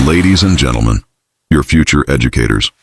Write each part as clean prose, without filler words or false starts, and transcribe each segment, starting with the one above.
Ladies and gentlemen, your future educators.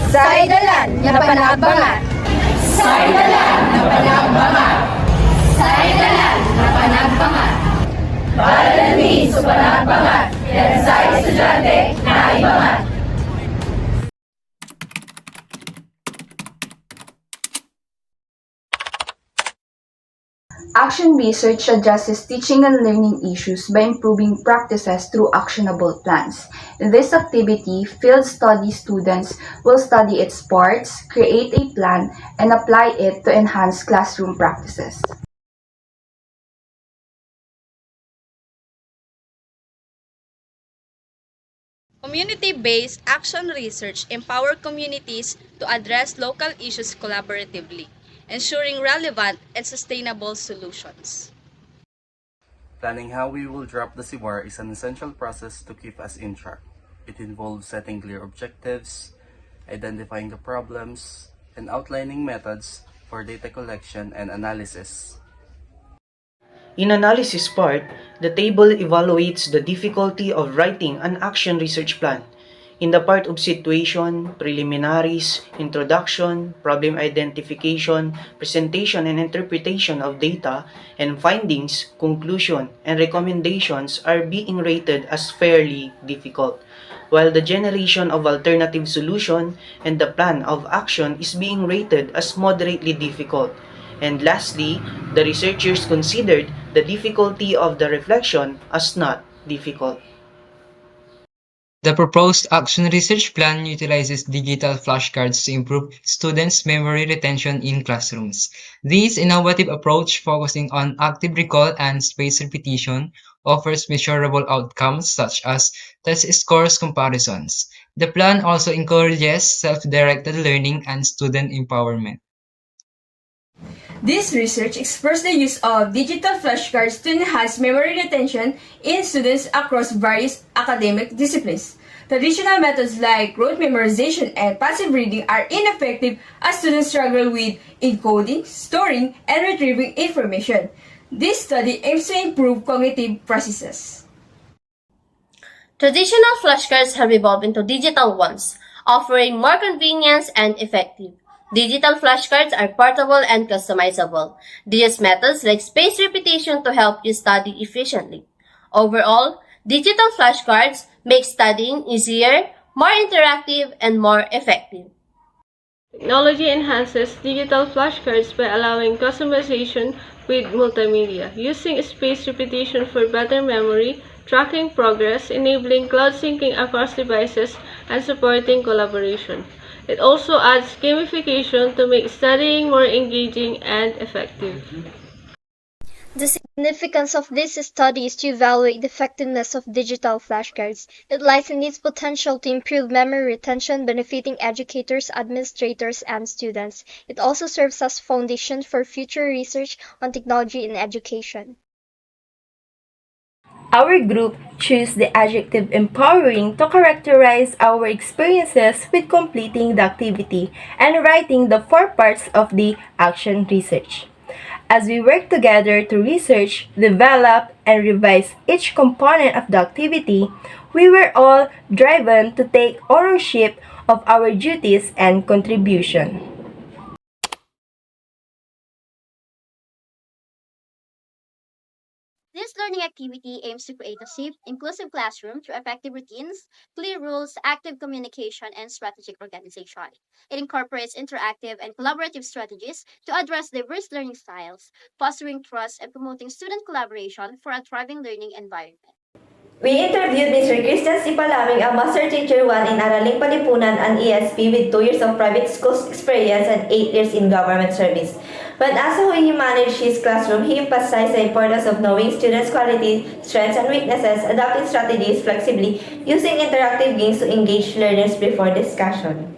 Sa Dalan na Panagbangat. Sa Dalan na Panagbangat. Sa Dalan na Panagbangat. Para namin sa Panagbangat, yan sa estudyante, naibangat. Action research addresses teaching and learning issues by improving practices through actionable plans. In this activity, field study students will study its parts, create a plan, and apply it to enhance classroom practices. Community-based action research empower communities to address local issues collaboratively, ensuring relevant and sustainable solutions. Planning how we will drop the CWAR is an essential process to keep us in track. It involves setting clear objectives, identifying the problems, and outlining methods for data collection and analysis. In analysis part, the table evaluates the difficulty of writing an action research plan. In the part of situation, preliminaries, introduction, problem identification, presentation and interpretation of data, and findings, conclusion, and recommendations are being rated as fairly difficult, while the generation of alternative solution and the plan of action is being rated as moderately difficult. And lastly, the researchers considered the difficulty of the reflection as not difficult. The proposed action research plan utilizes digital flashcards to improve students' memory retention in classrooms. This innovative approach, focusing on active recall and spaced repetition, offers measurable outcomes such as test scores comparisons. The plan also encourages self-directed learning and student empowerment. This research explores the use of digital flashcards to enhance memory retention in students across various academic disciplines. Traditional methods like rote memorization and passive reading are ineffective as students struggle with encoding, storing, and retrieving information. This study aims to improve cognitive processes. Traditional flashcards have evolved into digital ones, offering more convenience and effective. Digital flashcards are portable and customizable. They use methods like spaced repetition to help you study efficiently. Overall, digital flashcards make studying easier, more interactive, and more effective. Technology enhances digital flashcards by allowing customization with multimedia, using spaced repetition for better memory, tracking progress, enabling cloud syncing across devices, and supporting collaboration. It also adds gamification to make studying more engaging and effective. The significance of this study is to evaluate the effectiveness of digital flashcards. It lies in its potential to improve memory retention, benefiting educators, administrators, and students. It also serves as foundation for future research on technology in education. Our group chose the adjective empowering to characterize our experiences with completing the activity and writing the 4 parts of the action research. As we work together to research, develop, and revise each component of the activity, we were all driven to take ownership of our duties and contribution. This learning activity aims to create a safe, inclusive classroom through effective routines, clear rules, active communication, and strategic organization. It incorporates interactive and collaborative strategies to address diverse learning styles, fostering trust and promoting student collaboration for a thriving learning environment. We interviewed Mr. Christian Sipalaming, a Master Teacher 1 in Araling Palipunan and ESP with 2 years of private schools experience and 8 years in government service. But as to how he managed his classroom, he emphasized the importance of knowing students' quality, strengths, and weaknesses, adapting strategies flexibly, using interactive games to engage learners before discussion.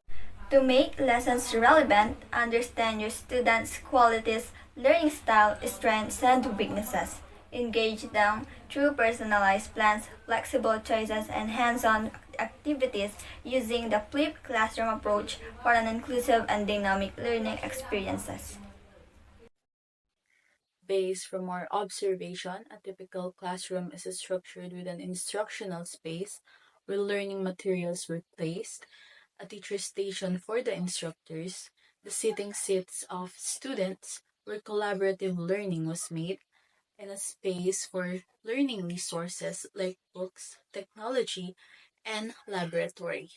To make lessons relevant, understand your students' qualities, learning style, strengths, and weaknesses. Engage them through personalized plans, flexible choices, and hands-on activities using the flipped classroom approach for an inclusive and dynamic learning experiences. Based from our observation, a typical classroom is structured with an instructional space where learning materials were placed, a teacher station for the instructors, the sitting seats of students where collaborative learning was made, and a space for learning resources like books, technology, and laboratory.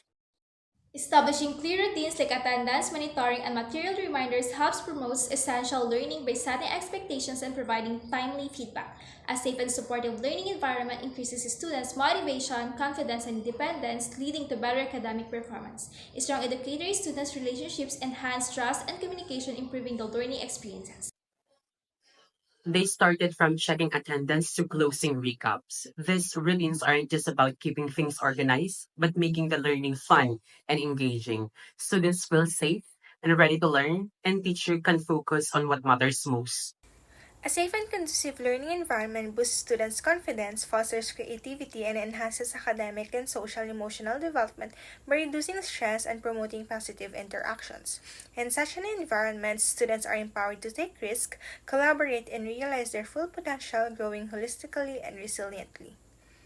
Establishing clear routines like attendance, monitoring, and material reminders helps promote essential learning by setting expectations and providing timely feedback. A safe and supportive learning environment increases students' motivation, confidence, and independence, leading to better academic performance. A strong educator-student relationships enhance trust and communication, improving the learning experiences. They started from checking attendance to closing recaps. These routines aren't just about keeping things organized, but making the learning fun and engaging. Students feel safe and ready to learn, and teacher can focus on what matters most. A safe and conducive learning environment boosts students' confidence, fosters creativity, and enhances academic and social emotional development by reducing stress and promoting positive interactions. In such an environment, students are empowered to take risks, collaborate, and realize their full potential, growing holistically and resiliently.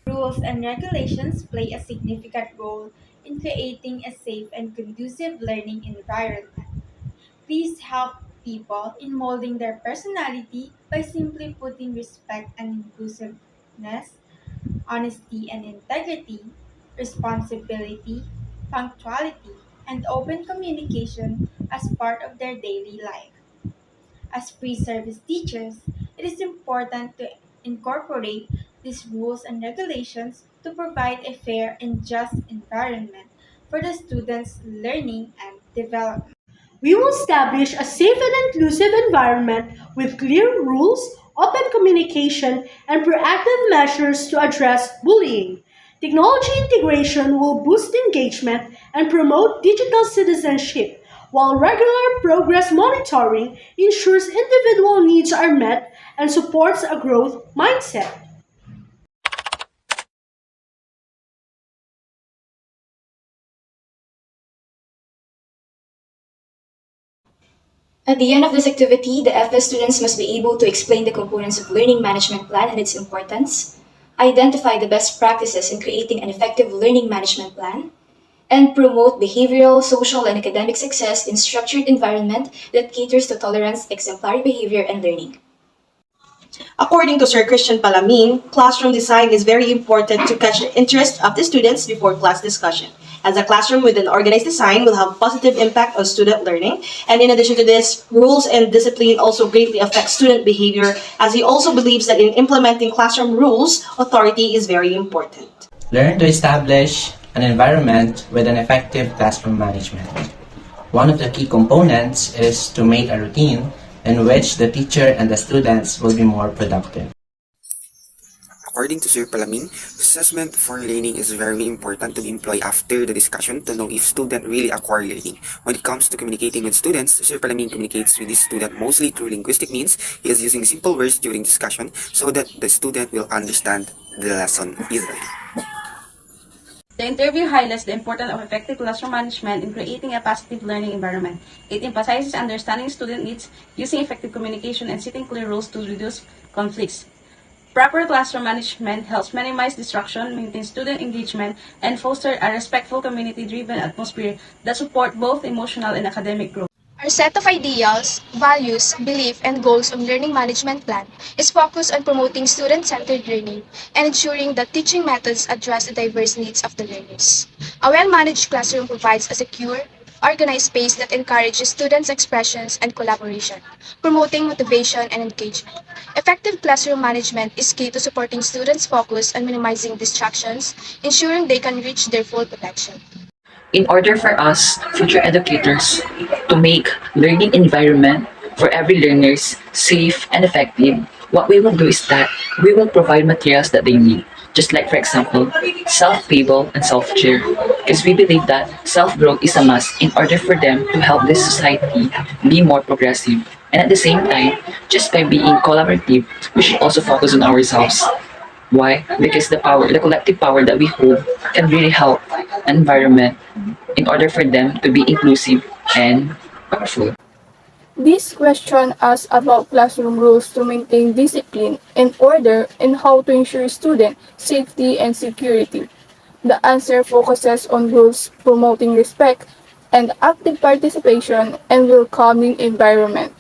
Rules and regulations play a significant role in creating a safe and conducive learning environment. These help people in molding their personality by simply putting respect and inclusiveness, honesty and integrity, responsibility, punctuality, and open communication as part of their daily life. As pre-service teachers, it is important to incorporate these rules and regulations to provide a fair and just environment for the students' learning and development. We will establish a safe and inclusive environment with clear rules, open communication, and proactive measures to address bullying. Technology integration will boost engagement and promote digital citizenship, while regular progress monitoring ensures individual needs are met and supports a growth mindset. At the end of this activity, the FS students must be able to explain the components of learning management plan and its importance, identify the best practices in creating an effective learning management plan, and promote behavioral, social, and academic success in structured environment that caters to tolerance, exemplary behavior, and learning. According to Sir Christian Palamin, classroom design is very important to catch the interest of the students before class discussion, as a classroom with an organized design will have positive impact on student learning. And in addition to this, rules and discipline also greatly affect student behavior, as he also believes that in implementing classroom rules, authority is very important. Learn to establish an environment with an effective classroom management. One of the key components is to make a routine in which the teacher and the students will be more productive. According to Sir Palamin, assessment for learning is very important to be employed after the discussion to know if student really acquire learning. When it comes to communicating with students, Sir Palamin communicates with his student mostly through linguistic means. He is using simple words during discussion so that the student will understand the lesson easily. The interview highlights the importance of effective classroom management in creating a positive learning environment. It emphasizes understanding student needs, using effective communication, and setting clear rules to reduce conflicts. Proper classroom management helps minimize distraction, maintain student engagement, and foster a respectful, community-driven atmosphere that support both emotional and academic growth. Our set of ideals, values, beliefs, and goals of learning management plan is focused on promoting student-centered learning and ensuring that teaching methods address the diverse needs of the learners. A well-managed classroom provides a secure, organized space that encourages students' expressions and collaboration, promoting motivation and engagement. Effective classroom management is key to supporting students' focus on minimizing distractions, ensuring they can reach their full potential. In order for us, future educators, to make learning environment for every learners safe and effective, what we will do is that we will provide materials that they need. Just like, for example, self-table and self-chair. Because we believe that self-growth is a must in order for them to help this society be more progressive. And at the same time, just by being collaborative, we should also focus on ourselves. Why? Because the collective power that we hold can really help an environment in order for them to be inclusive and powerful. This question asks about classroom rules to maintain discipline and order and how to ensure student safety and security. The answer focuses on rules promoting respect and active participation and welcoming environment.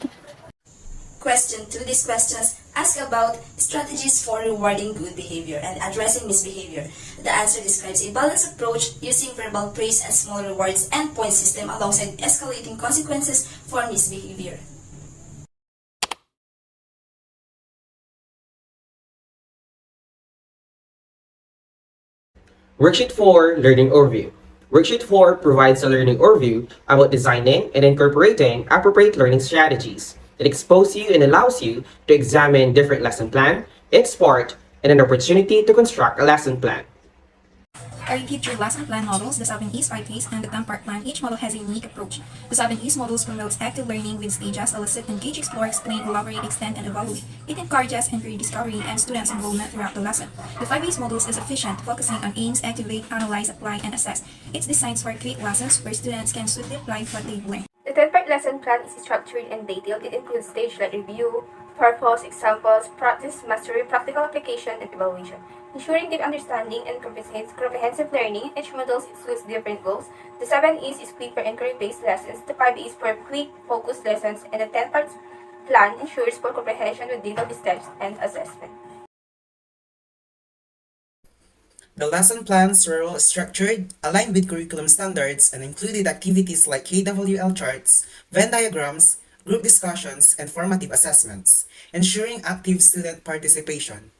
Question 2. These questions ask about strategies for rewarding good behavior and addressing misbehavior. The answer describes a balanced approach using verbal praise and small rewards and point system alongside escalating consequences for misbehavior. Worksheet 4, Learning Overview. Worksheet 4 provides a learning overview about designing and incorporating appropriate learning strategies. It exposes you and allows you to examine different lesson plan, its part, and an opportunity to construct a lesson plan. Early teacher lesson plan models, the 7 E's 5 Ks, and the 10-part plan. Each model has a unique approach. The 7 E's models promotes active learning with stages: elicit, engage, explore, explain, elaborate, extend, and evaluate. It encourages inquiry, discovery, and students' involvement throughout the lesson. The 5 E's models is efficient, focusing on aims, activate, analyze, apply, and assess. It's designed for quick lessons where students can swiftly apply what they've learned. The 10-part lesson plan is structured and detailed. It includes stage like review, purpose, examples, practice, mastery, practical application, and evaluation. Ensuring deep understanding and comprehensive learning, each module includes different goals. The 7 E's is quick for inquiry-based lessons, the 5 E's for quick, focused lessons, and the 10-part plan ensures for comprehension with detailed steps and assessment. The lesson plans were well structured, aligned with curriculum standards, and included activities like KWL charts, Venn diagrams, group discussions, and formative assessments, ensuring active student participation.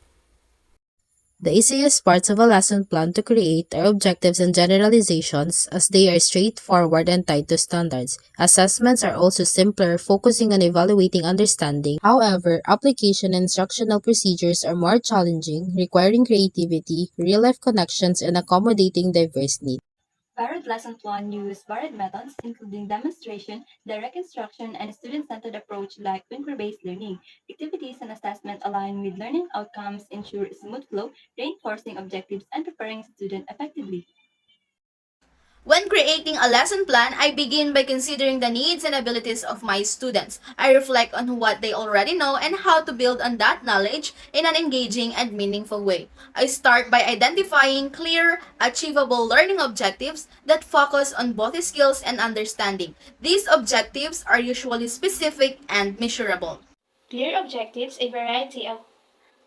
The easiest parts of a lesson plan to create are objectives and generalizations, as they are straightforward and tied to standards. Assessments are also simpler, focusing on evaluating understanding. However, application and instructional procedures are more challenging, requiring creativity, real-life connections, and accommodating diverse needs. Varied lesson plan use varied methods, including demonstration, direct instruction, and a student-centered approach like inquiry-based learning. Activities and assessment align with learning outcomes, ensure smooth flow, reinforcing objectives, and preparing students effectively. When creating a lesson plan, I begin by considering the needs and abilities of my students. I reflect on what they already know and how to build on that knowledge in an engaging and meaningful way. I start by identifying clear, achievable learning objectives that focus on both skills and understanding. These objectives are usually specific and measurable. Clear objectives, a variety of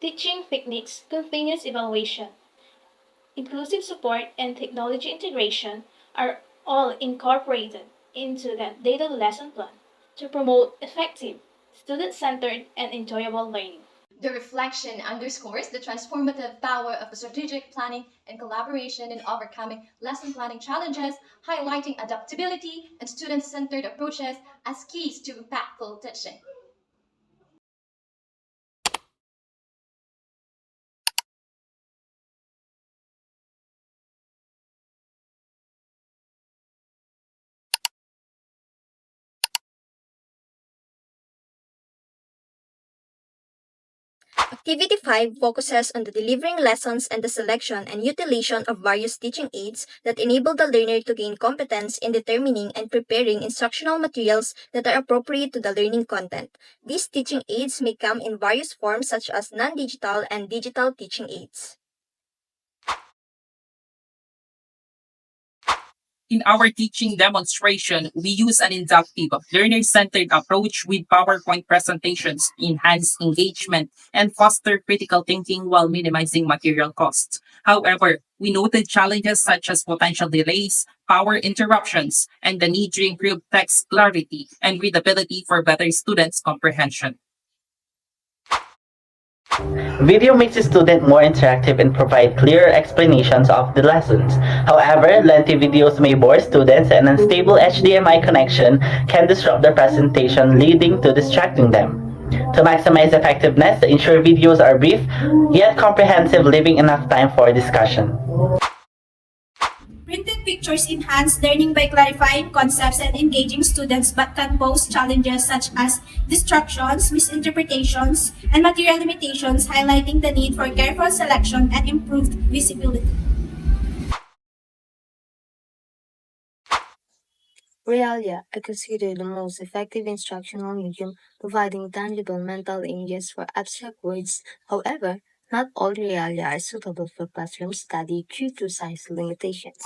teaching techniques, continuous evaluation, inclusive support, and technology integration are all incorporated into the data lesson plan to promote effective, student-centered, and enjoyable learning. The reflection underscores the transformative power of strategic planning and collaboration in overcoming lesson planning challenges, highlighting adaptability and student-centered approaches as keys to impactful teaching. Activity 5 focuses on the delivering lessons and the selection and utilization of various teaching aids that enable the learner to gain competence in determining and preparing instructional materials that are appropriate to the learning content. These teaching aids may come in various forms such as non-digital and digital teaching aids. In our teaching demonstration, we use an inductive, learner-centered approach with PowerPoint presentations to enhance engagement and foster critical thinking while minimizing material costs. However, we noted challenges such as potential delays, power interruptions, and the need to improve text clarity and readability for better students' comprehension. Video makes the student more interactive and provide clearer explanations of the lessons. However, lengthy videos may bore students and unstable HDMI connection can disrupt the presentation, leading to distracting them. To maximize effectiveness, ensure videos are brief yet comprehensive, leaving enough time for discussion. Printed pictures enhance learning by clarifying concepts and engaging students but can pose challenges such as distractions, misinterpretations, and material limitations, highlighting the need for careful selection and improved visibility. Realia are considered the most effective instructional medium, providing tangible mental images for abstract words. However, not all realia are suitable for classroom study due to size limitations.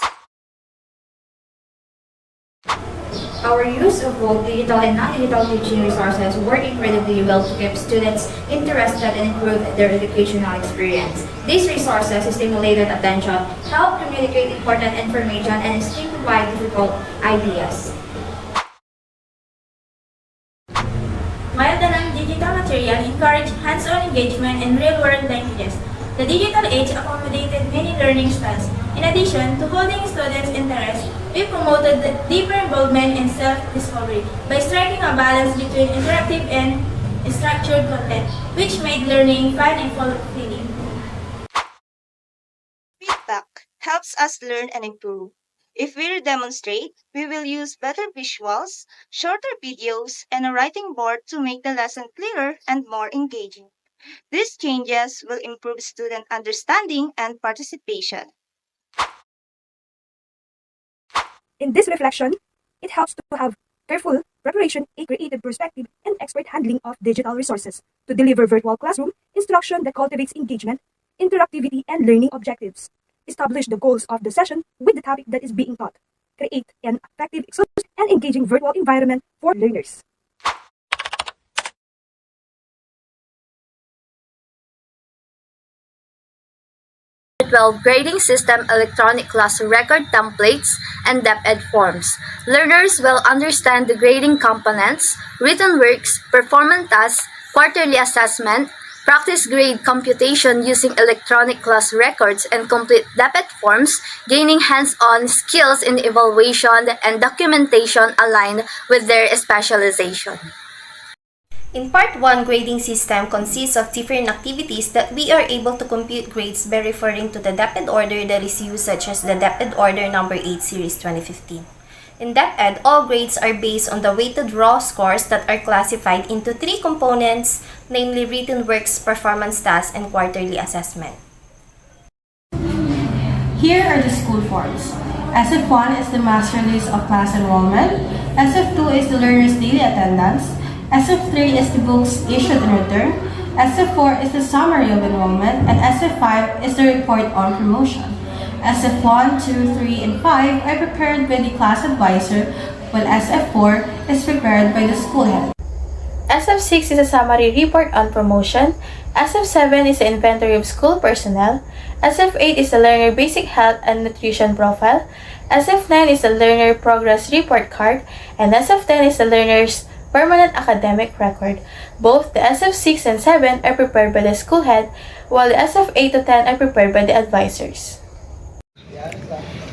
Our use of both digital and non-digital teaching resources work incredibly well to keep students interested and improve their educational experience. These resources stimulated attention, help communicate important information, and simplify difficult ideas. Dalan digital material encourage hands-on engagement and real-world languages. The digital age accommodated many learning styles. In addition to holding students' interest, we promoted the deeper involvement and self-discovery by striking a balance between interactive and structured content, which made learning fun and fulfilling. Feedback helps us learn and improve. If we demonstrate, we will use better visuals, shorter videos, and a writing board to make the lesson clearer and more engaging. These changes will improve student understanding and participation. In this reflection, it helps to have careful preparation, a creative perspective, and expert handling of digital resources to deliver virtual classroom instruction that cultivates engagement, interactivity, and learning objectives. Establish the goals of the session with the topic that is being taught. Create an effective, exclusive, and engaging virtual environment for learners. Grading system, electronic class record templates, and DepEd forms. Learners will understand the grading components, written works, performance tasks, quarterly assessment, practice grade computation using electronic class records, and complete DepEd forms, gaining hands-on skills in evaluation and documentation aligned with their specialization. In Part 1, grading system consists of different activities that we are able to compute grades by referring to the DepEd order that is used, such as the DepEd order number 8 series 2015. In DepEd, all grades are based on the weighted raw scores that are classified into three components, namely written works, performance tasks, and quarterly assessment. Here are the school forms. SF1 is the master list of class enrollment. SF2 is the learner's daily attendance. SF3 is the books issued and returned. SF4 is the summary of enrollment. And SF5 is the report on promotion. SF1, 2, 3, and 5 are prepared by the class advisor, while SF4 is prepared by the school head. SF6 is a summary report on promotion. SF7 is the inventory of school personnel. SF8 is the learner basic health and nutrition profile. SF9 is the learner progress report card. And SF10 is the learner's permanent academic record. Both the SF6 and 7 are prepared by the school head, while the SF8 to 10 are prepared by the advisors.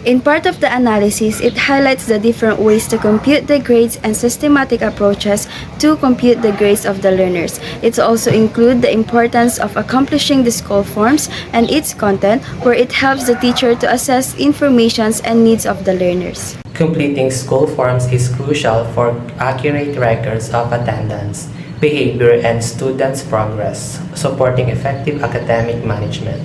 In part of the analysis, it highlights the different ways to compute the grades and systematic approaches to compute the grades of the learners. It also includes the importance of accomplishing the school forms and its content, where it helps the teacher to assess informations and needs of the learners. Completing school forms is crucial for accurate records of attendance, behavior, and students' progress, supporting effective academic management.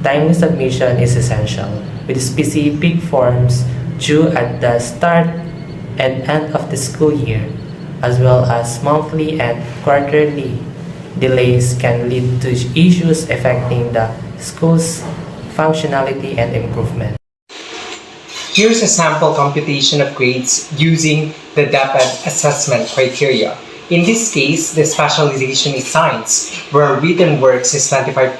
Timely submission is essential, with specific forms due at the start and end of the school year, as well as monthly and quarterly delays can lead to issues affecting the school's functionality and improvement. Here's a sample computation of grades using the DAPED assessment criteria. In this case, the specialization is science, where written works is 25%,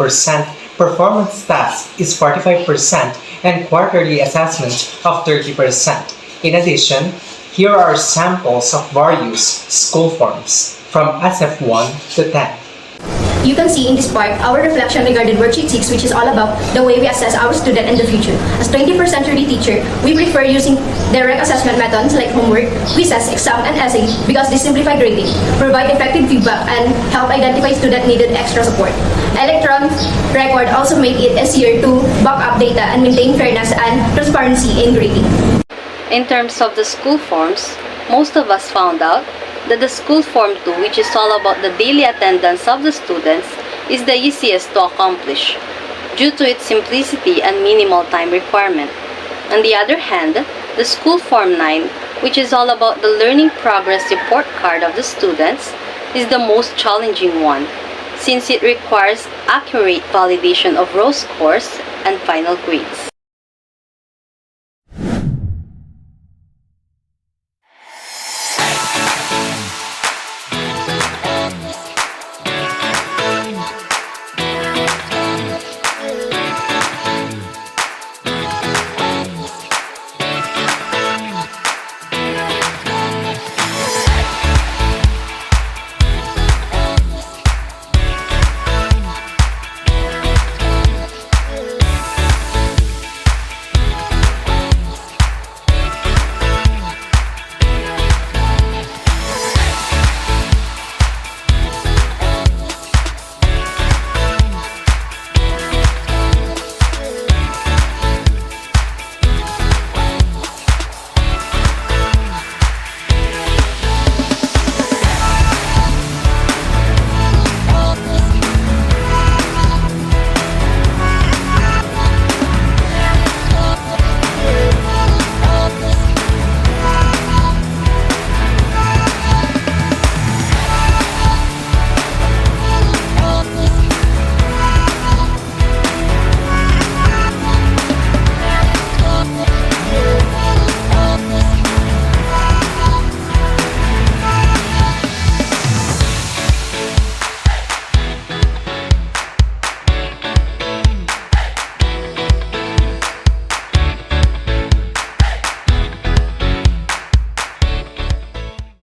performance task is 45%, and quarterly assessment of 30%. In addition, here are samples of various school forms from SF1 to 10. You can see in this part our reflection regarding worksheet 6, which is all about the way we assess our student in the future. As 21st century teacher, we prefer using direct assessment methods like homework, quizzes, exam, and essay because they simplify grading, provide effective feedback, and help identify student needed extra support. Electronic record also make it easier to back up data and maintain fairness and transparency in grading. In terms of the school forms, most of us found out that the school form 2, which is all about the daily attendance of the students, is the easiest to accomplish due to its simplicity and minimal time requirement. On the other hand, the school form 9, which is all about the learning progress report card of the students, is the most challenging one since it requires accurate validation of raw scores and final grades.